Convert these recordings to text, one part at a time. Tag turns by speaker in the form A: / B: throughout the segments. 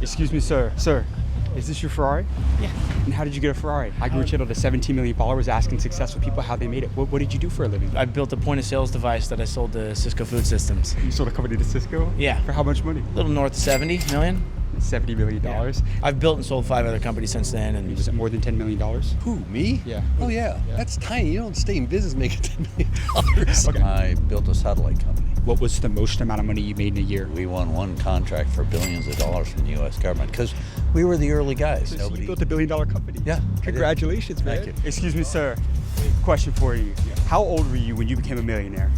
A: Excuse me, sir. Sir, is this your Ferrari?
B: Yeah.
A: And how did you get a Ferrari? I grew a channel to 17 million followers asking successful people how they made it. What did you do for a living?
B: I built a point of sales device that I sold to Cisco Food Systems.
A: You sold a company to Cisco?
B: Yeah.
A: For how much money?
B: A little north of 70 million.
A: $70 million.
B: Yeah. I've built and sold 5 other companies since then. And
A: Was it more than $10 million?
C: Who, me?
A: Yeah.
C: Oh, yeah.
A: Yeah.
C: That's tiny. You don't stay in business making $10 million.
A: Okay.
C: I built a satellite company.
A: What was the most amount of money you made in a year?
C: We won one contract for billions of dollars from the U.S. government because we were the early guys.
A: So you built a $1 billion company.
C: Yeah.
A: Congratulations, man.
C: Thank you.
A: Excuse me, sir. Question for you. How old were you when you became a millionaire?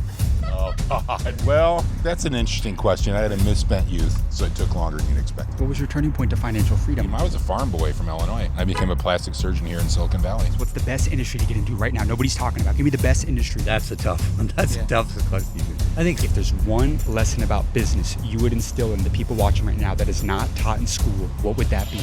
D: Oh, God. Well, that's an interesting question. I had a misspent youth, so it took longer than you'd expect.
A: What was your turning point to financial freedom?
D: I was a farm boy from Illinois. I became a plastic surgeon here in Silicon Valley.
A: What's the best industry to get into right now? Nobody's talking about. Give me the best industry.
C: That's a tough one. That's the toughest question.
A: I think if there's one lesson about business you would instill in the people watching right now that is not taught in school, what would that be?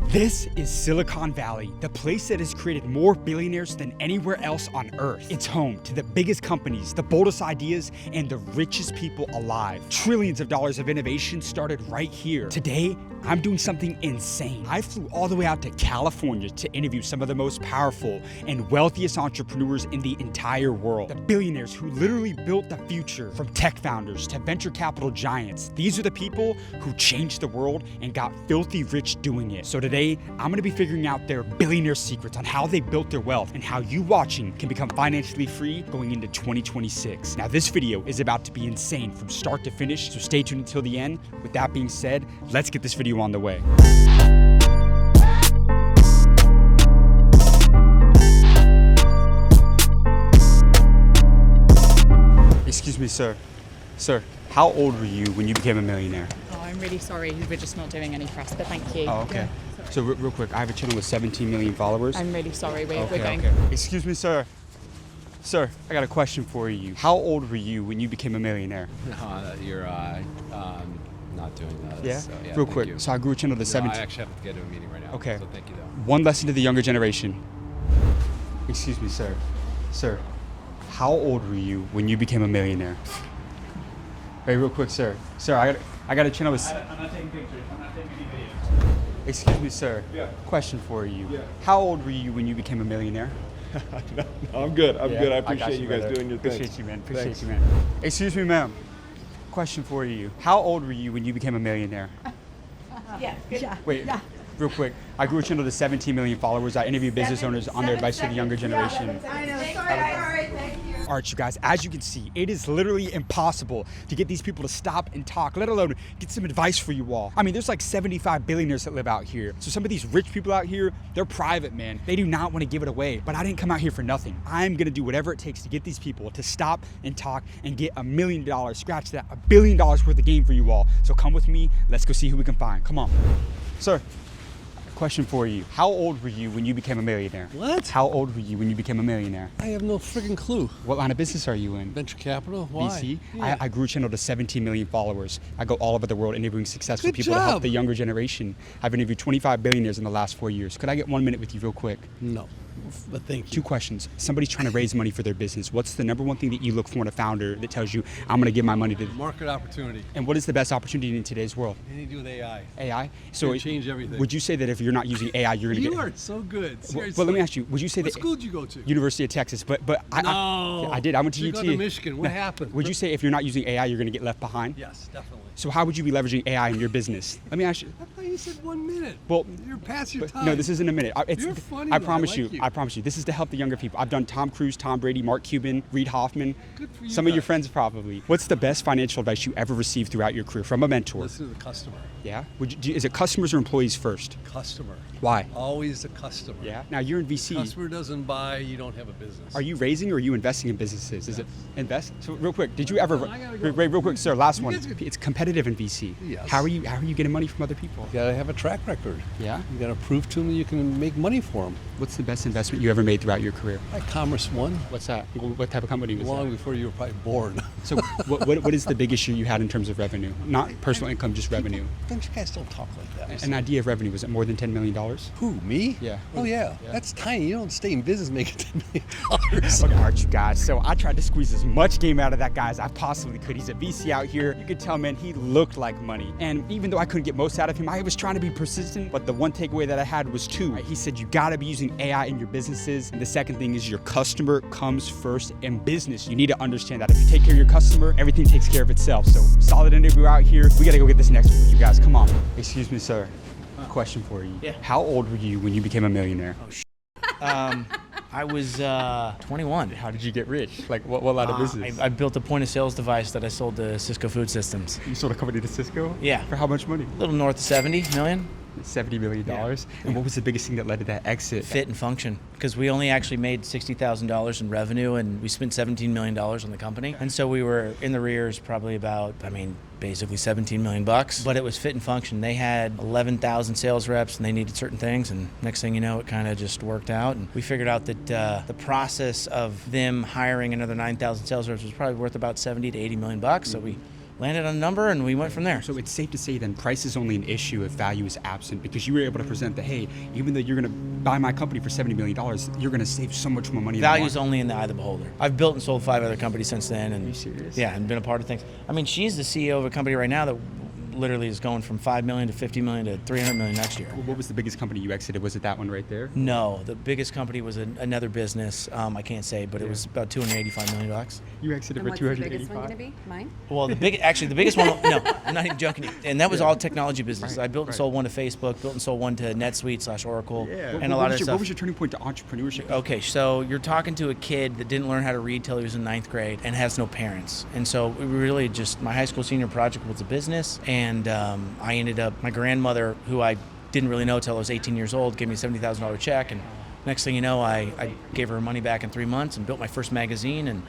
A: This is Silicon Valley, the place that has created more billionaires than anywhere else on earth. It's home to the biggest companies, the boldest ideas, and the richest people alive. Trillions of dollars of innovation started right here. Today, I'm doing something insane. I flew all the way out to California to interview some of the most powerful and wealthiest entrepreneurs in the entire world. The billionaires who literally built the future, from tech founders to venture capital giants. These are the people who changed the world and got filthy rich doing it. So today, I'm gonna be figuring out their billionaire secrets on how they built their wealth and how you watching can become financially free going into 2026. Now, this video is about to be insane from start to finish, so stay tuned until the end. With that being said, let's get this video on the way. Excuse me, sir. Sir, how old were you when you became a millionaire?
E: Oh, I'm really sorry. We're just not doing any press, but thank you.
A: Oh, okay. So real quick, I have a channel with 17 million followers.
E: I'm really sorry. We're
A: Okay,
E: going.
A: okay. Excuse me, sir. Sir, I got a question for you. How old were you when you became a millionaire?
F: You're not doing that.
A: Yeah?
F: So,
A: Real
F: thank
A: quick.
F: you.
A: So I grew a channel to
F: No,
A: 17.
F: I actually have to get to a meeting right now.
A: Okay.
F: So thank you, though.
A: One lesson to the younger generation. Excuse me, sir. Sir, how old were you when you became a millionaire? Hey, real quick, sir. Sir, I got a channel with...
G: I'm not taking pictures. I'm not taking any videos.
A: Excuse me, sir.
G: Yeah.
A: Question for you.
G: Yeah.
A: How old were you when you became a millionaire?
G: No, I'm good. I'm
A: Yeah,
G: good. I
A: got
G: appreciate you guys
A: brother.
G: doing your thing.
A: Appreciate you, man. Appreciate
G: Thanks.
A: you, man. Excuse me, ma'am. Question for you. How old were you when you became a millionaire? Wait, real quick. I grew a channel to 17 million followers. I interview business owners on their advice for the younger generation.
H: I know. Sorry. Thank you.
A: All right, you guys, as you can see, it is literally impossible to get these people to stop and talk, let alone get some advice for you all. I mean, there's like 75 billionaires that live out here. So some of these rich people out here, they're private, man. They do not want to give it away. But I didn't come out here for nothing. I'm gonna do whatever it takes to get these people to stop and talk and get $1 million, scratch that, $1 billion worth of game for you all. So come with me, let's go see who we can find. Come on. Sir, question for you. How old were you when you became a millionaire?
C: What?
A: How old were you when you became a millionaire?
C: I have no friggin' clue.
A: What line of business are you in?
C: Venture capital? Why?
A: VC.
C: Yeah.
A: I grew a channel to 17 million followers. I go all over the world interviewing successful
C: Good
A: people to help
C: job.
A: the younger generation. I've interviewed 25 billionaires in the last 4 years. Could I get 1 minute with you real quick?
C: No, but thank
A: Two
C: you.
A: questions. Somebody's trying to raise money for their business. What's the number one thing that you look for in a founder that tells you, I'm going to give my money to...
C: Market opportunity.
A: And what is the best opportunity in today's world?
C: Anything to do with AI.
A: AI? So
C: It'll change everything.
A: Would you say that if you're not using AI, you're going to
C: You
A: get...
C: are so good.
A: Well,
C: Seriously.
A: let me ask you, would you say
C: What
A: that...
C: school did you go to?
A: University of Texas, but
C: No.
A: I did. I went to
C: You
A: UT.
C: go to Michigan. What happened?
A: Would you say if you're not using AI, you're going to get left behind?
C: Yes, definitely.
A: So how would you be leveraging AI in your business? Let me ask you.
C: I thought you said 1 minute.
A: Well,
C: You're past your
A: but
C: time.
A: no, this isn't a minute.
C: You're funny,
A: I
C: though.
A: promise
C: I like you.
A: I promise you. This is to help the younger people. I've done Tom Cruise, Tom Brady, Mark Cuban, Reid Hoffman.
C: Good for you
A: Some of your
C: guys.
A: friends probably. What's the best financial advice you ever received throughout your career from a mentor?
C: Listen to the customer.
A: Yeah. Is it customers or employees first?
C: Customer.
A: Why?
C: Always the customer.
A: Yeah. Now you're in VC.
C: Customer doesn't buy, you don't have a business.
A: Are you raising or are you investing in businesses? Is it invest? So real quick, did you ever?
C: I gotta go.
A: Wait, real quick, sir. Last one.
C: guys-
A: It's competitive in VC.
C: Yes.
A: How are you getting money from other people?
C: You gotta have a track record.
A: Yeah.
C: You gotta prove to them that you can make money for them.
A: What's the best investment you ever made throughout your career?
C: Like Commerce One,
A: What's that? What type of company was
C: long
A: that?
C: before you were probably born.
A: So what is the big issue you had in terms of revenue? Not personal income, just revenue.
C: Don't you guys don't talk like that?
A: An idea of revenue, was it more than $10 million?
C: Who, me?
A: Yeah.
C: Oh yeah.
A: Yeah.
C: That's tiny. You don't stay in business making $10 million.
A: Look, all right, you guys. So I tried to squeeze as much game out of that guy as I possibly could. He's a VC out here. You could tell, man, he looked like money. And even though I couldn't get most out of him, I was trying to be persistent. But the one takeaway that I had was two. Right? He said you gotta be using AI in your businesses. And the second thing is your customer comes first in business. You need to understand that if you take care of your customer, everything takes care of itself. So solid interview out here. We gotta go get this next one with you guys. Come on. Excuse me, sir. Question for you.
B: Yeah.
A: How old were you when you became a millionaire?
B: I was 21.
A: How did you get rich? Like what line of business?
B: I built a point of sales device that I sold to Cisco Food Systems.
A: You sold a company to Cisco?
B: Yeah.
A: For how much money?
B: A little north of 70 million.
A: $70 million. And what was the biggest thing that led to that exit?
B: Fit and function, because we only actually made $60,000 in revenue and we spent $17 million on the company. And so we were in the rears probably about, basically $17 million bucks, but it was fit and function. They had 11,000 sales reps and they needed certain things. And next thing you know, it kind of just worked out. And we figured out that the process of them hiring another 9,000 sales reps was probably worth about 70 to 80 million bucks. So we landed on a number and we went from there.
A: So it's safe to say then price is only an issue if value is absent, because you were able to present that, hey, even though you're going to buy my company for $70 million, you're going to save so much more money.
B: Value is only in the eye of the beholder. I've built and sold 5 other companies since then. And
A: are you serious?
B: Yeah, and been a part of things. She's the CEO of a company right now that literally is going from 5 million to 50 million to 300 million next year.
A: What was the biggest company you exited? Was it that one right there?
B: No, the biggest company was another business. I can't say, but it was about 285 million bucks.
A: You exited
H: And
A: for
H: what's the
A: 285.
H: biggest one going to be? Mine?
B: Well, the biggest one. No, I'm not even joking. And that was all technology business.
A: Right,
B: I built and
A: right.
B: sold one to Facebook, built and sold one to NetSuite/Oracle,
A: Yeah.
B: and a lot of
A: What
B: stuff.
A: was your turning point to entrepreneurship?
B: Okay, so you're talking to a kid that didn't learn how to read till he was in 9th grade and has no parents. And so we really just, my high school senior project was a business, and I ended up, my grandmother, who I didn't really know till I was 18 years old, gave me a $70,000 check, and next thing you know, I gave her money back in 3 months and built my first magazine and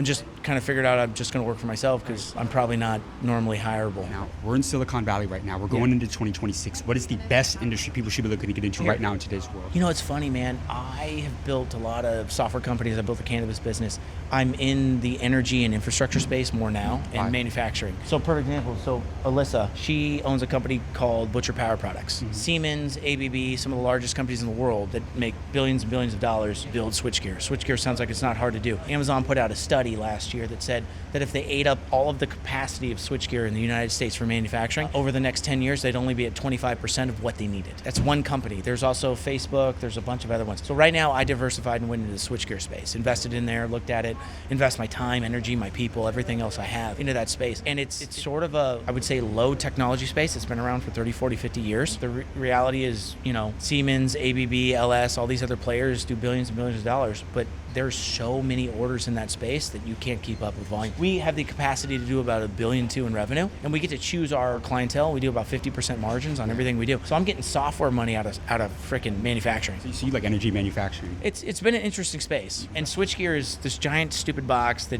B: just kind of figured out I'm just going to work for myself because I'm probably not normally hireable.
A: Now, we're in Silicon Valley right now. We're going into 2026. What is the best industry people should be looking to get into right now in today's world?
B: You know, it's funny, man. I have built a lot of software companies. I built a cannabis business. I'm in the energy and infrastructure space more now and
A: Right.
B: manufacturing. So, perfect example. So, Alyssa, she owns a company called Butcher Power Products.
A: Mm-hmm.
B: Siemens, ABB, some of the largest companies in the world that make billions and billions of dollars build switchgear. Switchgear sounds like it's not hard to do. Amazon put out a study last year that said that if they ate up all of the capacity of switchgear in the United States for manufacturing, over the next 10 years, they'd only be at 25% of what they needed. That's one company. There's also Facebook. There's a bunch of other ones. So right now, I diversified and went into the switchgear space, invested in there, looked at it, invest my time, energy, my people, everything else I have into that space. And it's sort of a, I would say, low technology space. It's been around for 30, 40, 50 years. The reality is, you know, Siemens, ABB, LS, all these other players do billions and billions of dollars, but there's so many orders in that space that you can't keep up with volume. We have the capacity to do about $1.2 billion in revenue, and we get to choose our clientele. We do about 50% margins on everything we do. So I'm getting software money out of freaking manufacturing.
A: So you like energy manufacturing?
B: It's been an interesting space, and switchgear is this giant stupid box that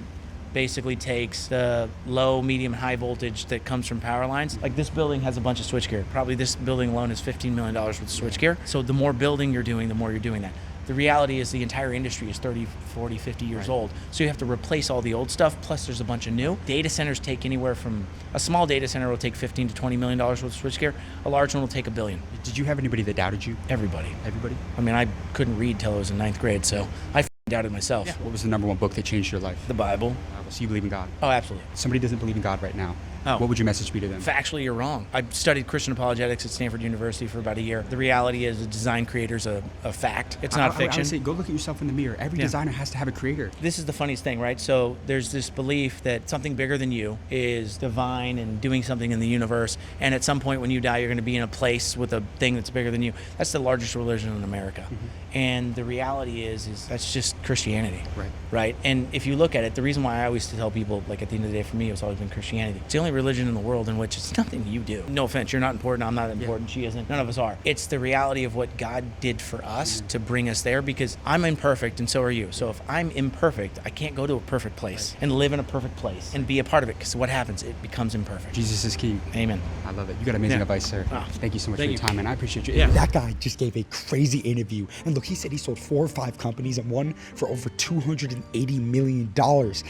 B: basically takes the low, medium, high voltage that comes from power lines. Like this building has a bunch of switchgear. Probably this building alone is $15 million worth of switchgear. So the more building you're doing, the more you're doing that. The reality is the entire industry is 30, 40, 50 years old. So you have to replace all the old stuff, plus there's a bunch of new. Data centers take anywhere from, a small data center will take $15 to $20 million worth of switchgear. A large one will take $1 billion.
A: Did you have anybody that doubted you?
B: Everybody.
A: Everybody?
B: I mean, I couldn't read till I was in 9th grade, so I doubted myself.
A: Yeah. What was the number one book that changed your life?
B: The Bible.
A: So you believe in God?
B: Oh, absolutely.
A: Somebody doesn't believe in God right now.
B: Oh.
A: What would your message be to them?
B: Factually, you're wrong. I studied Christian apologetics at Stanford University for about a year. The reality is a design creator's a fact. It's not
A: I
B: fiction.
A: would say go look at yourself in the mirror. Every designer has to have a creator.
B: This is the funniest thing, right? So there's this belief that something bigger than you is divine and doing something in the universe. And at some point when you die, you're going to be in a place with a thing that's bigger than you. That's the largest religion in America. Mm-hmm. And the reality is that's just Christianity. Right? And if you look at it, the reason why I always tell people, like at the end of the day for me, it's always been Christianity. It's the only religion in the world in which it's nothing you do. No offense, you're not important, I'm not important, she isn't, none of us are. It's the reality of what God did for us to bring us there, because I'm imperfect and so are you. So if I'm imperfect, I can't go to a perfect place and live in a perfect place and be a part of it, because what happens? It becomes imperfect.
A: Jesus is king.
B: Amen.
A: I love it. You got amazing advice, sir.
B: Oh,
A: thank you so much for
B: thank
A: your
B: you.
A: time, and I appreciate you.
B: Yeah.
A: That guy just gave a crazy interview. And look, he said he sold 4 or 5 companies and one for over $280 million.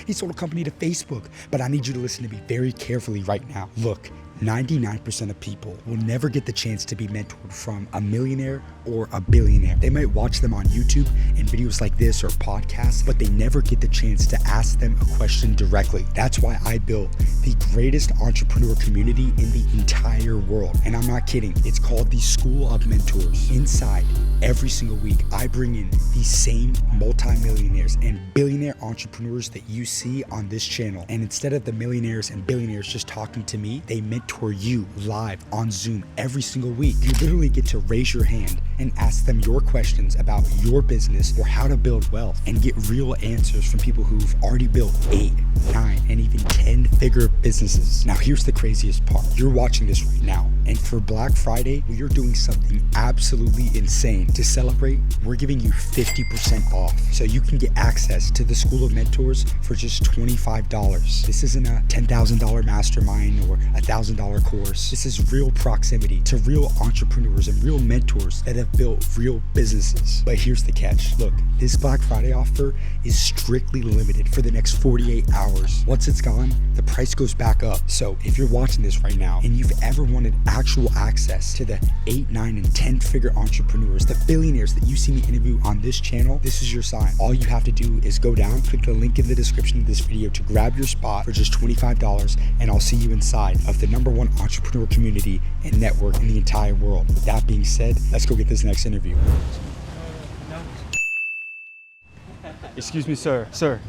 A: He sold a company to Facebook. But I need you to listen to me very carefully right now. Look, 99% of people will never get the chance to be mentored from a millionaire or a billionaire. They might watch them on YouTube and videos like this or podcasts, but they never get the chance to ask them a question directly. That's why I built the greatest entrepreneur community in the entire world. And I'm not kidding. It's called the School of Mentors. Inside, every single week, I bring in the same multimillionaires and billionaire entrepreneurs that you see on this channel. And instead of the millionaires and billionaires just talking to me, they mentor you live on Zoom every single week. You literally get to raise your hand and ask them your questions about your business or how to build wealth and get real answers from people who've already built 8, 9, and even 10-figure businesses. Now, here's the craziest part. You're watching this right now, and for Black Friday, we are doing something absolutely insane. To celebrate, we're giving you 50% off, so you can get access to the School of Mentors for just $25. This isn't a $10,000 mastermind or a $1,000 course. This is real proximity to real entrepreneurs and real mentors that have built real businesses. But here's the catch. Look, this Black Friday offer is strictly limited for the next 48 hours. Once it's gone, the price goes back up. So if you're watching this right now and you've ever wanted actual access to the 8, 9, and 10-figure entrepreneurs, the billionaires that you see me interview on this channel, this is your sign. All you have to do is go down, click the link in the description of this video to grab your spot for just $25, and I'll see you inside of the #1 entrepreneur community and network in the entire world. With that being said, let's go get this next interview. Excuse me, sir. Sir,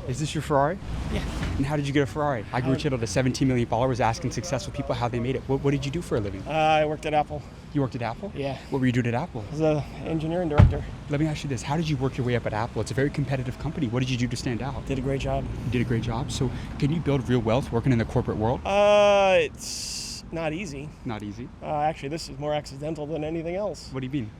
A: is this your Ferrari?
I: Yeah.
A: And how did you get a Ferrari? I grew a channel to 17 million followers asking successful people how they made it. What did you do for a living?
I: I worked at Apple.
A: You worked at Apple?
I: Yeah.
A: What were you doing at Apple?
I: I was an engineering director.
A: Let me ask you this. How did you work your way up at Apple? It's a very competitive company. What did you do to stand out?
I: Did a great job.
A: You did a great job. So can you build real wealth working in the corporate world?
I: It's not easy.
A: Not easy.
I: Actually, this is more accidental than anything else.
A: What do you mean?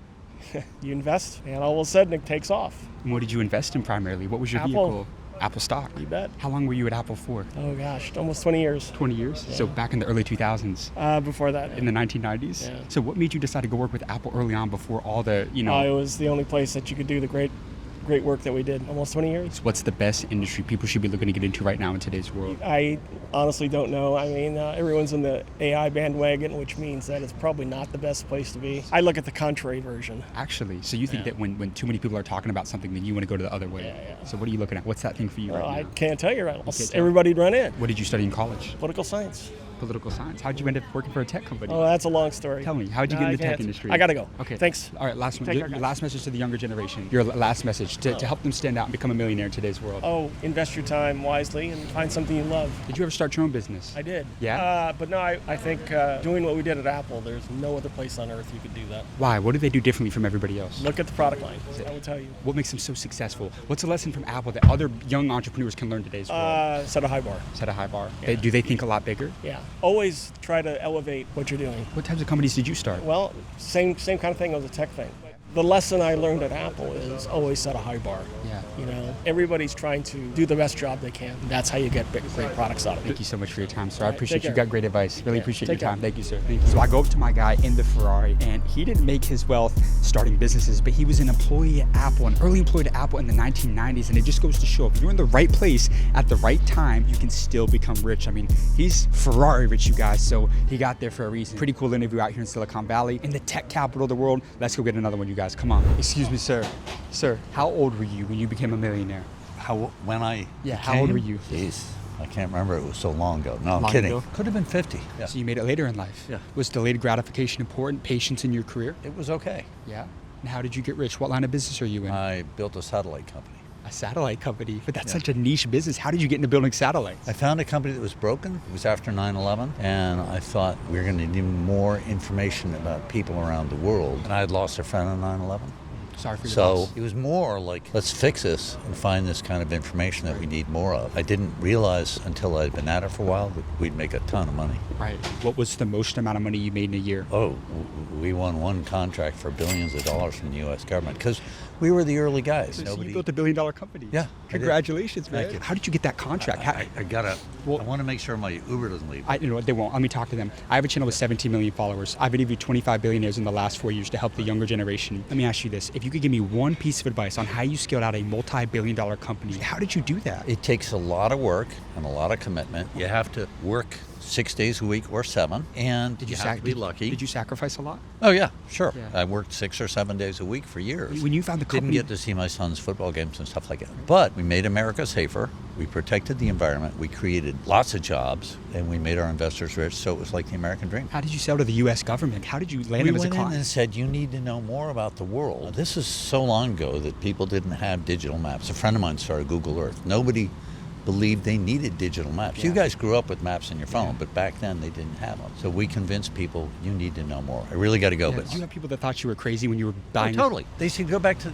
I: You invest, and all of a sudden it takes off.
A: And what did you invest in primarily? What was your
I: Apple.
A: vehicle? Apple stock.
I: You bet.
A: How long were you at Apple for?
I: Oh gosh, almost 20 years.
A: 20 years?
I: Yeah.
A: So back in the early 2000s?
I: Before that.
A: In the 1990s?
I: Yeah.
A: So what made you decide to go work with Apple early on before all the,
I: It was the only place that you could do the great work that we did. Almost 20 years.
A: So what's the best industry people should be looking to get into right now in today's world?
I: I honestly don't know. I mean, everyone's in the AI bandwagon, which means that it's probably not the best place to be. I look at the contrary version.
A: Actually, so you think that when too many people are talking about something, then you want to go to the other way.
I: Yeah.
A: So what are you looking at? What's that thing for you
I: Well,
A: right
I: I
A: now?
I: can't tell you right now.
A: can't tell.
I: Everybody'd run in.
A: What did you study in college?
I: Political science.
A: Political science. How'd you end up working for a tech company?
I: Oh, that's a long story.
A: Tell me, how'd you get in the tech industry?
I: I gotta go.
A: Okay.
I: Thanks.
A: All right, last one.
I: Take
A: Your
I: care, guys.
A: last message to the younger generation. Your last message to help them stand out and become a millionaire in today's world.
I: Oh, invest your time wisely and find something you love.
A: Did you ever start your own business?
I: I did.
A: Yeah?
I: But no, I think doing what we did at Apple, there's no other place on earth you could do that.
A: Why? What do they do differently from everybody else?
I: Look at the product line. I will tell you.
A: What makes them so successful? What's a lesson from Apple that other young entrepreneurs can learn today's world?
I: Set a high bar.
A: Set a high bar.
I: Yeah.
A: Do they think a lot bigger?
I: Yeah. Always try to elevate what you're doing.
A: What types of companies did you start?
I: Well, same kind of thing as a tech thing. The lesson I learned at Apple is always set a high bar.
A: Yeah.
I: Everybody's trying to do the best job they can. That's how you get great products out of it.
A: Thank you so much for your time, sir. I
I: Right,
A: appreciate
I: take
A: you.
I: care.
A: Got great advice. Really
I: Yeah,
A: appreciate your
I: take care.
A: time. Thank you, sir. Thank you. So I go up to my guy in the Ferrari, and he didn't make his wealth starting businesses, but he was an employee at Apple, an early employee at Apple in the 1990s, and it just goes to show if you're in the right place at the right time, you can still become rich. I mean, he's Ferrari rich, you guys, so he got there for a reason. Pretty cool interview out here in Silicon Valley, in the tech capital of the world. Let's go get another one, you guys. Come on. Excuse me, sir. Sir, how old were you when you became a millionaire?
C: When I
A: Yeah, how old
C: became-
A: were you?
C: Jeez, I can't remember. It was so long ago. No, I'm
A: Long
C: kidding.
A: ago?
C: Could have been 50. Yeah.
A: So you made it later in life.
C: Yeah.
A: Was delayed gratification important? Patience in your career?
C: It was okay.
A: Yeah. And how did you get rich? What line of business are you in?
C: I built a satellite company.
A: A satellite company. But that's
C: Yeah.
A: such a niche business. How did you get into building satellites?
C: I found a company that was broken. It was after 9/11, and I thought we were going to need more information about people around the world. And I had lost a friend on 9/11.
A: Sorry for your
C: So
A: loss.
C: it was more like, let's fix this and find this kind of information that we need more of. I didn't realize until I'd been at it for a while that we'd make a ton of money.
A: Right. What was the most amount of money you made in a year?
C: Oh, we won one contract for billions of dollars from the U.S. government because we were the early guys.
A: So you built a $1 billion company.
C: Yeah, I did.
A: Congratulations, man.
C: Thank you.
A: How did you get that contract?
C: I gotta.
A: Well-
C: I want to make sure my Uber doesn't leave.
A: You know what, they won't. Let me talk to them. I have a channel with 17 million followers. I've interviewed 25 billionaires in the last 4 years to help the younger generation. Let me ask you this. If you could give me one piece of advice on how you scaled out a multi-billion-dollar company, how did you do that?
C: It takes a lot of work and a lot of commitment. You have to work 6 days a week or 7, and you have to be lucky.
A: Did you sacrifice a lot?
C: Oh yeah, sure.
A: Yeah.
C: I worked 6 or 7 days a week for years.
A: When you found the company,
C: Didn't get to see my son's football games and stuff like that. But we made America safer. We protected the environment. We created lots of jobs, and we made our investors rich. So it was like the American dream.
A: how did you sell to the U.S. government? How did you land
C: We
A: them as a
C: went in
A: client?
C: and said, you need to know more about the world. This is so long ago that people didn't have digital maps. A friend of mine started Google Earth. Nobody believed they needed digital maps. You guys grew up with maps in your phone, but back then they didn't have them. So we convinced people, you need to know more. I really got to go.
A: Yeah,
C: But
A: did you have people that thought you were crazy when you were buying?
C: totally. They said, go back to,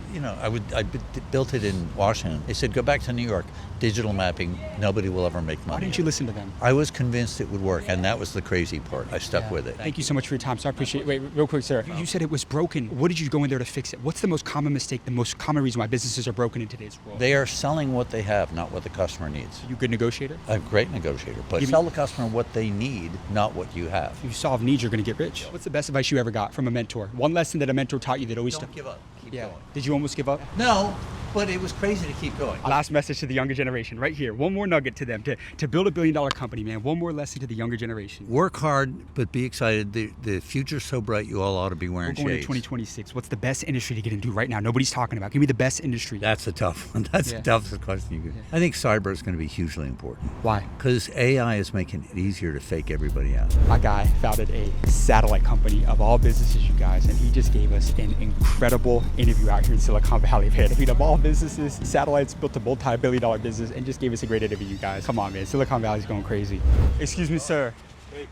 C: built it in Washington. They said, go back to New York. Digital mapping, nobody will ever make money.
A: Why didn't you listen to them?
C: I was convinced it would work, and that was the crazy part. I stuck with it.
A: Thank you so much for your time. So I appreciate it. Wait, real quick, sir. You said it was broken. What did you go in there to fix it? What's the most common mistake, the most common reason why businesses are broken in today's world?
C: They are selling what they have, not what the customer needs.
A: You a good negotiator?
C: I'm a great negotiator, but
A: Give me-
C: sell the customer what they need, not what you have.
A: If you solve needs, you're going to get rich. What's the best advice you ever got from a mentor? One lesson that a mentor taught you that always
C: Don't give up. Keep going.
A: Did you almost give up?
C: No, but it was crazy to keep going.
A: Last message to the younger generation right here. One more nugget to them to build $1 billion company, man. One more lesson to the younger generation.
C: Work hard, but be excited. The future's so bright, you all ought to be
A: We're
C: wearing
A: going to
C: shades.
A: 2026. What's the best industry to get into right now? Nobody's talking about. Give me the best industry.
C: That's a tough one. That's
A: Yeah.
C: the toughest question you could. I think cyber is going to be hugely important.
A: Why?
C: Because AI is making it easier to fake everybody out.
A: My guy founded a satellite company of all businesses, you guys, and he just gave us an incredible interview out here in Silicon Valley. Man, I mean, of all businesses, satellites built a multi-billion-dollar business and just gave us a great interview, you guys. Come on, man. Silicon Valley's going crazy. Excuse me, sir.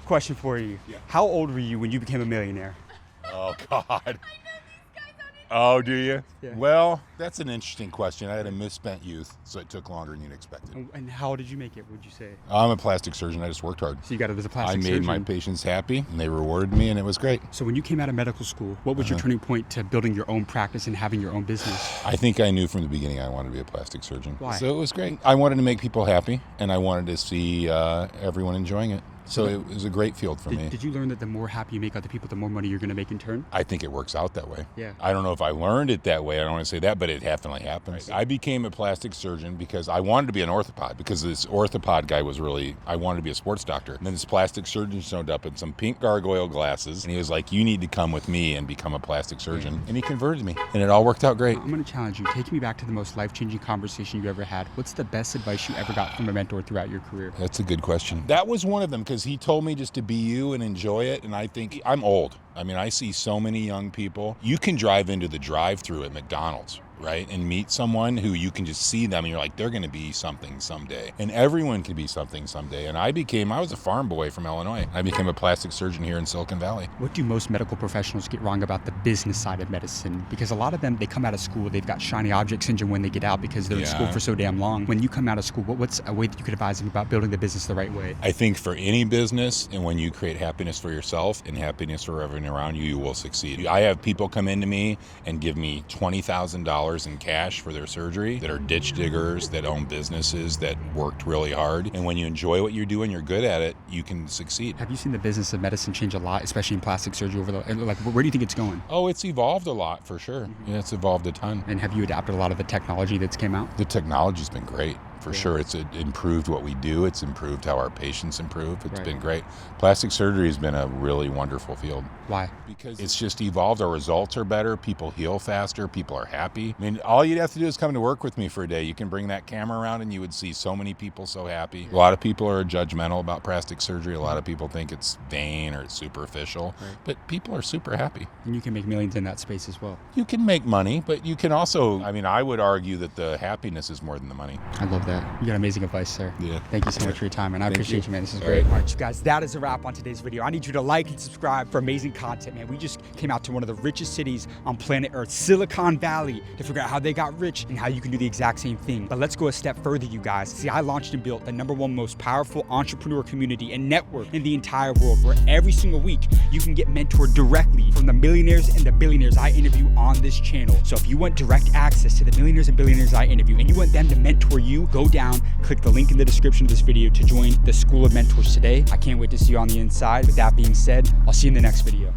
A: Question for you. How old were you when you became a millionaire?
D: Oh, God. Oh, do you?
A: Yeah.
D: Well, that's an interesting question. I had a misspent youth, so it took longer than you'd expected.
A: And how did you make it? Would you say?
D: I'm a plastic surgeon. I just worked hard.
A: So you got it as a
D: I
A: plastic
D: made
A: surgeon.
D: my patients happy, and they rewarded me, and it was great.
A: So when you came out of medical school, what was your turning point to building your own practice and having your own business?
D: I think I knew from the beginning I wanted to be a plastic surgeon.
A: Why?
D: So it was great. I wanted to make people happy, and I wanted to see everyone enjoying it. So it was a great field for me.
A: Did you learn that the more happy you make other people, the more money you're going to make in turn?
D: I think it works out that way.
A: Yeah.
D: I don't know if I learned it that way. I don't want to say that, but it definitely happens. I became a plastic surgeon because I wanted to be an orthopod, because this orthopod guy was really, I wanted to be a sports doctor. And then this plastic surgeon showed up in some pink gargoyle glasses, and he was like, you need to come with me and become a plastic surgeon. And he converted me, and it all worked out great.
A: I'm going to challenge you. Take me back to the most life-changing conversation you ever had. What's the best advice you ever got from a mentor throughout your career?
D: That's a good question. That was one of them, because he told me just to be you and enjoy it. And I think I'm old. I mean, I see so many young people. You can drive into the drive-thru at McDonald's, right, and meet someone who you can just see them and you're like, they're going to be something someday. And everyone can be something someday. And I was a farm boy from Illinois. I became a plastic surgeon here in Silicon Valley.
A: What do most medical professionals get wrong about the business side of medicine? Because a lot of them, they come out of school, they've got shiny object syndrome when they get out because they're in school for so damn long. When you come out of school, what's a way that you could advise them about building the business the right way?
D: I think for any business, and when you create happiness for yourself and happiness for everyone around you, you will succeed. I have people come into me and give me $20,000 in cash for their surgery that are ditch diggers, that own businesses, that worked really hard. And when you enjoy what you're doing, you're good at it, you can succeed.
A: Have you seen the business of medicine change a lot, especially in plastic surgery over the, like, where do you think it's going?
D: Oh, it's evolved a lot for sure. Yeah, it's evolved a ton.
A: And have you adapted a lot of the technology that's came out?
D: The technology's been great. For sure. It's improved what we do. It's improved how our patients improve. It's been great. Plastic surgery has been a really wonderful field.
A: Why?
D: Because it's just evolved. Our results are better. People heal faster. People are happy. I mean, all you'd have to do is come to work with me for a day. You can bring that camera around and you would see so many people so happy. A lot of people are judgmental about plastic surgery. A lot of people think it's vain or it's superficial. But people are super happy.
A: And you can make millions in that space as well.
D: You can make money, but you can also, I mean, I would argue that the happiness is more than the money.
A: I love that. You got amazing advice, sir.
D: Yeah.
A: Thank you so much for your time, and I appreciate you, man. This is
D: All
A: great.
D: right.
A: All right, you guys, that is a wrap on today's video. I need you to like and subscribe for amazing content, man. We just came out to one of the richest cities on planet Earth, Silicon Valley, to figure out how they got rich and how you can do the exact same thing. But let's go a step further, you guys. See, I launched and built the #1 most powerful entrepreneur community and network in the entire world, where every single week you can get mentored directly from the millionaires and the billionaires I interview on this channel. So if you want direct access to the millionaires and billionaires I interview and you want them to mentor you, go down, click the link in the description of this video to join the School of Mentors today. I can't wait to see you on the inside. With that being said, I'll see you in the next video.